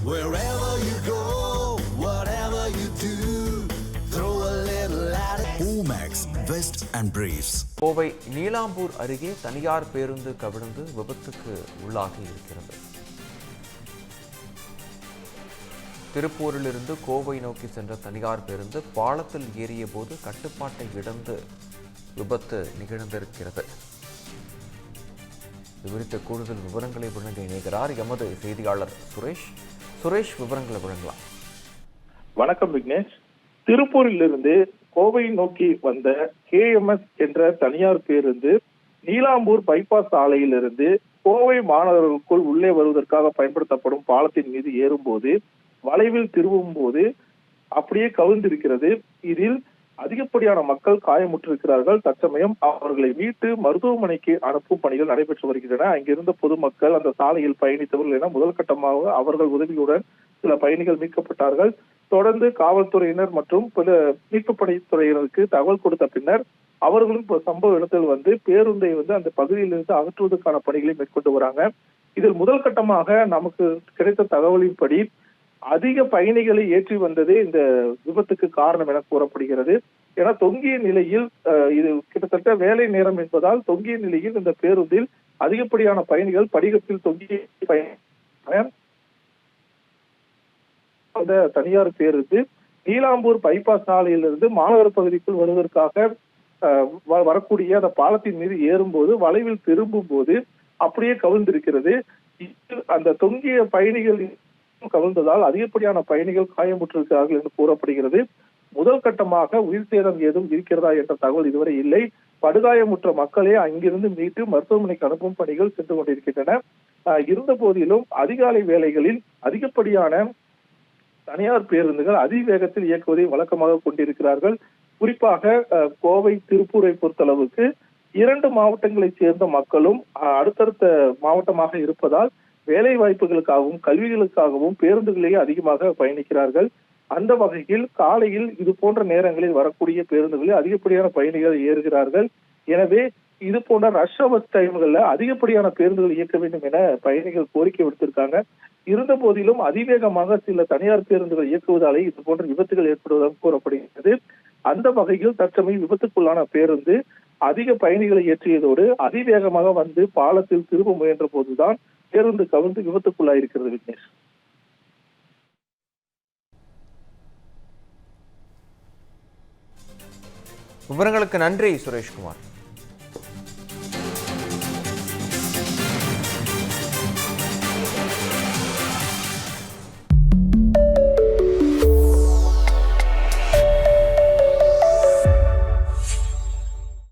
Wherever you go, whatever you do, throw a little at it. Omax, Vest and Briefs. Kovai Neelambur அருகே தனியார் பேருந்து கவிழ்ந்து விபத்துக்கு உள்ளாகி இருக்கிறது. திருப்பூரிலிருந்து கோவை நோக்கி சென்ற தனியார் பேருந்து பாலத்தில் ஏறிய போது கட்டுப்பாட்டை இழந்து விபத்து நிகழ்ந்திருக்கிறது. இது குறித்த கூடுதல் விவரங்களை வழங்க இணைகிறார் எமது செய்தியாளர் சுரேஷ். சுரேஷ், விவரங்களை வழங்கலாம். வணக்கம் விக்னேஷ். திருப்பூரிலிருந்து கோவை நோக்கி வந்த KMS என்ற தனியார் பேருந்து நீலாம்பூர் பைபாஸ் சாலையிலிருந்து கோவை மாநகருக்குள் உள்ளே வருவதற்காக பயன்படுத்தப்படும் பாலத்தின் மீது ஏறும்போது வளைவில் திரும்பும் போது அப்படியே கவிழ்ந்திருக்கிறது. இதில் அதிகப்படியான மக்கள் காயமுற்றிருக்கிறார்கள். தற்சமயம் அவர்களை மீட்டு மருத்துவமனைக்கு அனுப்பும் பணிகள் நடைபெற்று வருகின்றன. அங்கிருந்த பொதுமக்கள், அந்த சாலையில் பயணித்தவர்கள் என முதல் கட்டமாக அவர்கள் உதவியுடன் சில பயணிகள் மீட்கப்பட்டார்கள். தொடர்ந்து காவல்துறையினர் மற்றும் பல மீட்பு படைத்துறையினருக்கு தகவல் கொடுத்த பின்னர் அவர்களும் சம்பவ இடத்தில் வந்து பேருந்தை அந்த பகுதியிலிருந்து அகற்றுவதற்கான பணிகளை மேற்கொண்டு வராங்க. இதில் முதல் கட்டமாக நமக்கு கிடைத்த தகவலின்படி அதிக பயணிகளை ஏற்றி வந்ததே இந்த விபத்துக்கு காரணம் என கூறப்படுகிறது. ஏன்னா தொங்கிய நிலையில் இது கிட்டத்தட்ட வேலை நேரம் என்பதால் தொங்கிய நிலையில் இந்த பேருந்தில் அதிகப்படியான பயணிகள் படிகத்தில் தொங்கிய அந்த தனியார் பேருந்து நீலாம்பூர் பைபாஸ் சாலையிலிருந்து மாநகர் பகுதிக்குள் வருவதற்காக வரக்கூடிய அந்த பாலத்தின் மீது ஏறும்போது வளைவில் திரும்பும் போது அப்படியே கவிழ்ந்திருக்கிறது. அந்த தொங்கிய பயணிகள் கவிழ்ந்ததால் அதிகப்படியான பயணிகள் காயமுற்றிருக்கிறார்கள் என்று கூறப்படுகிறது. முதல் கட்டமாக உயிர் சேதம் ஏதும் இருக்கிறதா என்ற தகவல் இதுவரை இல்லை. படுகாயமுற்ற மக்களே அங்கிருந்து மீட்டு மருத்துவமனைக்கு அனுப்பும் பணிகள் சென்று கொண்டிருக்கின்றன. இருந்த போதிலும் அதிகாலை வேளைகளில் அதிகப்படியான தனியார் பேருந்துகள் அதிவேகத்தில் இயக்குவதை வழக்கமாக கொண்டிருக்கிறார்கள். குறிப்பாக கோவை, திருப்பூரை பொறுத்தளவுக்கு 2 மாவட்டங்களைச் சேர்ந்த மக்களும் அடுத்தடுத்த மாவட்டமாக இருப்பதால் வேலை வாய்ப்புகளுக்காகவும் கல்விகளுக்காகவும் பேருந்துகளிலேயே அதிகமாக பயணிக்கிறார்கள். அந்த வகையில் காலையில் இது போன்ற நேரங்களில் வரக்கூடிய பேருந்துகளில் அதிகப்படியான பயணிகள் ஏறுகிறார்கள். எனவே இது போன்ற ரஷ் அவர் டைம்கள்ல அதிகப்படியான பேருந்துகள் இயக்க வேண்டும் என பயணிகள் கோரிக்கை விடுத்திருக்காங்க. இருந்த போதிலும் அதிவேகமாக சில தனியார் பேருந்துகள் இயக்குவதாலே இது போன்ற விபத்துகள் ஏற்படுவதாக கூறப்படுகிறது. அந்த வகையில் தற்சமயம் விபத்துக்குள்ளான பேருந்து அதிக பயணிகளை ஏற்றியதோடு அதிவேகமாக வந்து பாலத்தில் திரும்ப முயன்ற போதுதான் பேருந்து கவிழ்ந்து விபத்துக்குள்ளாயிருக்கிறது. விக்னேஷ், விவரங்களுக்கு நன்றி சுரேஷ்குமார்.